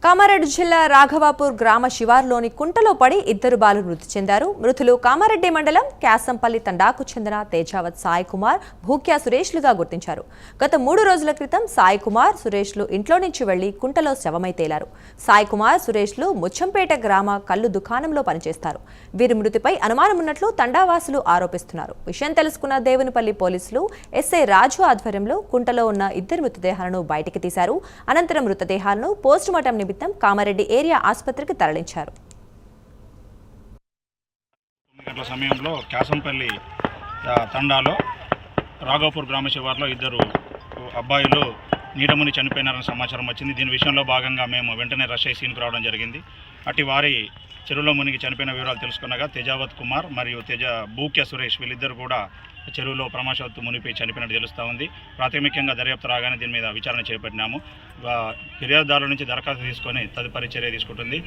కామారెడ్డి జిల్లా రాఘవాపూర్ గ్రామ శివార్లోని కుంటలో పడి ఇద్దరు బాలురు మృతి చెందారు. మృతులు కామారెడ్డి మండలం క్యాసంపల్లి తండాకు చెందిన తేజావత్ సాయి కుమార్, భూక్యా సురేష్లుగా గుర్తించారు. గత 3 రోజుల క్రితం సాయి కుమార్, సురేష్లు ఇంట్లో నుంచి వెళ్లి కుంటలో శవమై తేలారు. సాయి కుమార్, సురేష్లు ముచ్చంపేట గ్రామ కల్లు దుకాణంలో పనిచేస్తారు. వీరి మృతిపై అనుమానమున్నట్లు తండావాసులు ఆరోపిస్తున్నారు. విషయం తెలుసుకున్న దేవునిపల్లి పోలీసులు ఎస్ఐ రాజు ఆధ్వర్యంలో కుంటలో ఉన్న ఇద్దరు మృతదేహాలను బయటికి తీశారు. అనంతరం మృతదేహాలను పోస్టుమార్టం నిమిత్తం కామారెడ్డి ఏరియా ఆసుపత్రికి తరలించారు. గంటల సమయంలో క్యాసంపల్లి తండాలో రాఘవపూర్ గ్రామ శివార్లో ఇద్దరు అబ్బాయిలు నీడముని చనిపోయినారని సమాచారం వచ్చింది. దీని విషయంలో భాగంగా మేము వెంటనే రష్ అయ్యి సీన్కు రావడం జరిగింది. అటు వారి చెరువులో మునిగి చనిపోయిన వివరాలు తెలుసుకున్నగా తేజావత్ కుమార్ మరియు భూక్యా సురేష్ వీళ్ళిద్దరు కూడా చెరువులో ప్రమాదవశాత్తు మునిగిపోయి చనిపోయినట్టు తెలుస్తూ ఉంది. ప్రాథమికంగా దర్యాప్తు రాగానే దీని మీద విచారణ చేపట్టినాము. ఫిర్యాదుదారుల నుంచి దరఖాస్తు తీసుకొని తదుపరి చర్య తీసుకుంటుంది.